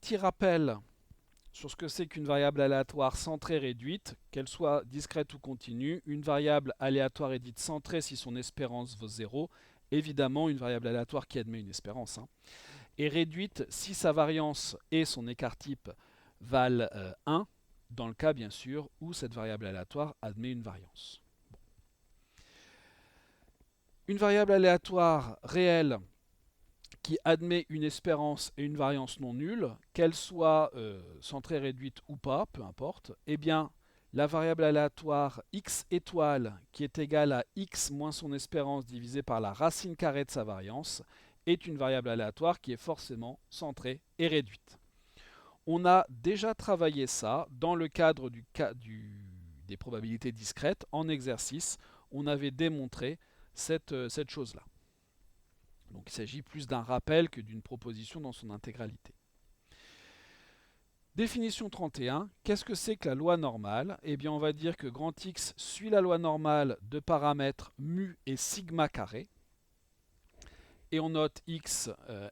petit rappel sur ce que c'est qu'une variable aléatoire centrée réduite, qu'elle soit discrète ou continue. Une variable aléatoire est dite centrée si son espérance vaut 0. Évidemment, une variable aléatoire qui admet une espérance, hein. Et réduite si sa variance et son écart type valent 1, dans le cas bien sûr où cette variable aléatoire admet une variance. Une variable aléatoire réelle qui admet une espérance et une variance non nulle, qu'elle soit centrée réduite ou pas, peu importe, eh bien la variable aléatoire x étoile qui est égale à x moins son espérance divisé par la racine carrée de sa variance est une variable aléatoire qui est forcément centrée et réduite. On a déjà travaillé ça dans le cadre des probabilités discrètes en exercice. On avait démontré cette chose-là. Donc il s'agit plus d'un rappel que d'une proposition dans son intégralité. Définition 31, qu'est-ce que c'est que la loi normale? Eh bien on va dire que grand X suit la loi normale de paramètres mu et sigma carré. Et on note x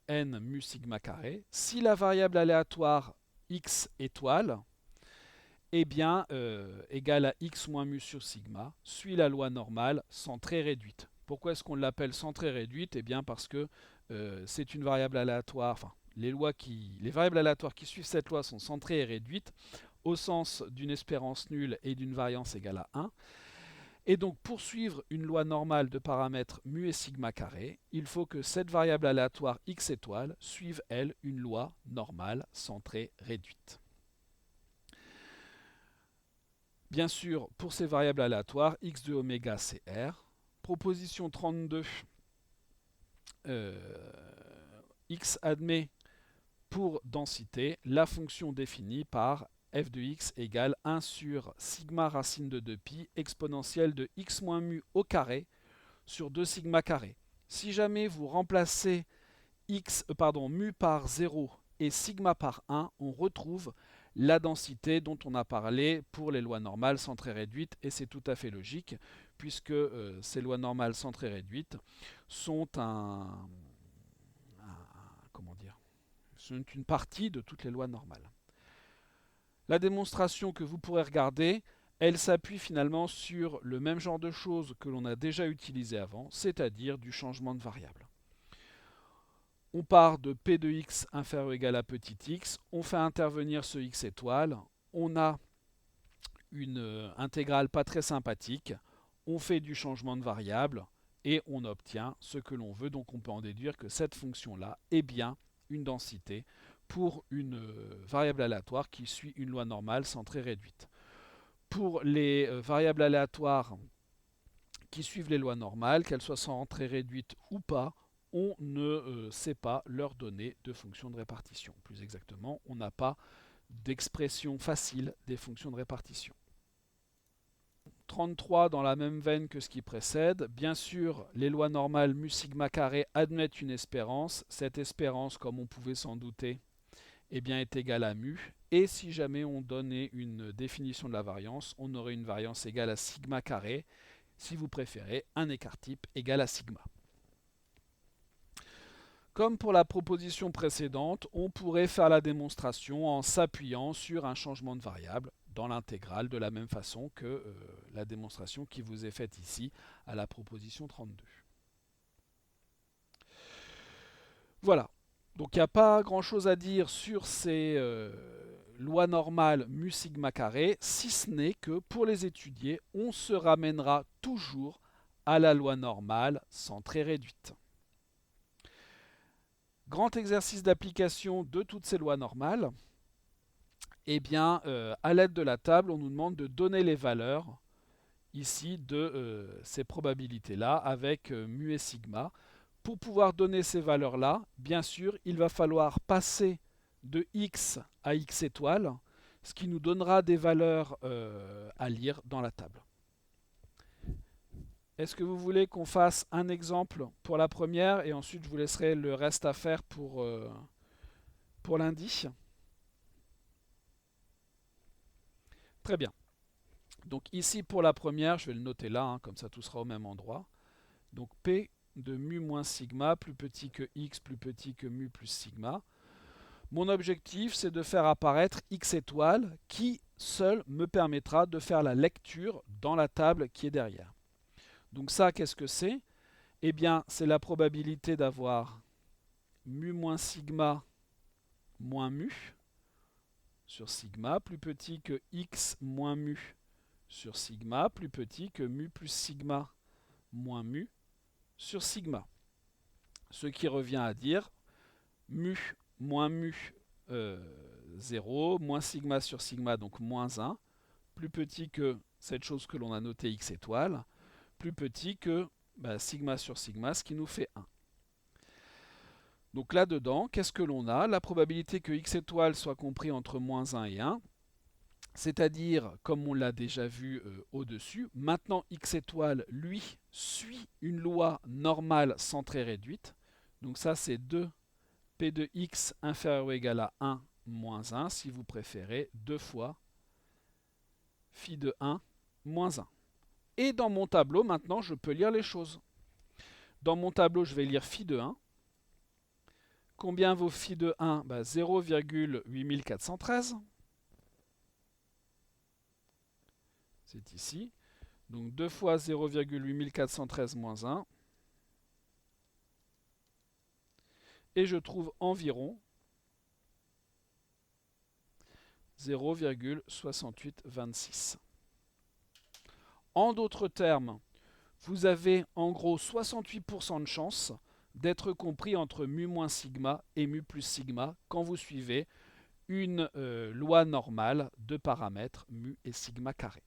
n mu sigma carré. Si la variable aléatoire x étoile, eh bien égale à x moins mu sur sigma, suit la loi normale centrée réduite. Pourquoi est-ce qu'on l'appelle centrée réduite? Eh bien parce que c'est une variable aléatoire, enfin les variables aléatoires qui suivent cette loi sont centrées et réduites au sens d'une espérance nulle et d'une variance égale à 1. Et donc pour suivre une loi normale de paramètres mu et sigma carré, il faut que cette variable aléatoire x étoile suive, elle, une loi normale centrée réduite. Bien sûr, pour ces variables aléatoires, x de oméga c'est R. Proposition 32, x admet pour densité la fonction définie par f de x égale 1 sur sigma racine de 2pi exponentielle de x moins mu au carré sur 2 sigma carré. Si jamais vous remplacez mu par 0 et sigma par 1, on retrouve la densité dont on a parlé pour les lois normales centrées réduites, et c'est tout à fait logique, puisque ces lois normales centrées réduites sont comment dire, sont une partie de toutes les lois normales. La démonstration que vous pourrez regarder, elle s'appuie finalement sur le même genre de choses que l'on a déjà utilisé avant, c'est-à-dire du changement de variable. On part de p de x inférieur ou égal à petit x, on fait intervenir ce x étoile, on a une intégrale pas très sympathique, on fait du changement de variable et on obtient ce que l'on veut. Donc on peut en déduire que cette fonction-là est bien une densité pour une variable aléatoire qui suit une loi normale centrée réduite. Pour les variables aléatoires qui suivent les lois normales, qu'elles soient centrées réduites ou pas, on ne sait pas leur donner de fonction de répartition. Plus exactement, on n'a pas d'expression facile des fonctions de répartition. 33 dans la même veine que ce qui précède. Bien sûr, les lois normales mu sigma carré admettent une espérance. Cette espérance, comme on pouvait s'en douter, eh bien, est égale à mu. Et si jamais on donnait une définition de la variance, on aurait une variance égale à sigma carré. Si vous préférez, un écart type égal à sigma. Comme pour la proposition précédente, on pourrait faire la démonstration en s'appuyant sur un changement de variable dans l'intégrale de la même façon que la démonstration qui vous est faite ici à la proposition 32. Voilà. Donc il n'y a pas grand chose à dire sur ces lois normales mu sigma carré, si ce n'est que pour les étudier, on se ramènera toujours à la loi normale centrée réduite. Grand exercice d'application de toutes ces lois normales. Eh bien, à l'aide de la table, on nous demande de donner les valeurs ici de ces probabilités-là avec mu et sigma. Pour pouvoir donner ces valeurs-là, bien sûr, il va falloir passer de x à x étoile, ce qui nous donnera des valeurs à lire dans la table. Est-ce que vous voulez qu'on fasse un exemple pour la première et ensuite je vous laisserai le reste à faire pour lundi? Très bien. Donc ici pour la première, je vais le noter là, hein, comme ça tout sera au même endroit. Donc P de mu moins sigma plus petit que x plus petit que mu plus sigma. Mon objectif, c'est de faire apparaître x étoile qui seul me permettra de faire la lecture dans la table qui est derrière. Donc ça, qu'est-ce que c'est? Eh bien, c'est la probabilité d'avoir mu moins sigma moins mu sur sigma plus petit que x moins mu sur sigma plus petit que mu plus sigma moins mu sur sigma. Ce qui revient à dire mu moins mu 0, moins sigma sur sigma, donc moins 1, plus petit que cette chose que l'on a notée x étoile, plus petit que sigma sur sigma, ce qui nous fait 1. Donc là-dedans, qu'est-ce que l'on a? La probabilité que x étoile soit compris entre moins 1 et 1, c'est-à-dire, comme on l'a déjà vu au-dessus, maintenant x étoile, lui, suit une loi normale centrée réduite. Donc ça, c'est 2 p de x inférieur ou égal à 1 moins 1, si vous préférez, 2 fois phi de 1 moins 1. Et dans mon tableau, maintenant, je peux lire les choses. Dans mon tableau, je vais lire phi de 1. Combien vaut phi de 1? 0,8413. C'est ici. Donc 2 fois 0,8413 moins 1. Et je trouve environ 0,6826. En d'autres termes, vous avez en gros 68% de chance d'être compris entre mu moins sigma et mu plus sigma quand vous suivez une loi normale de paramètres mu et sigma carré.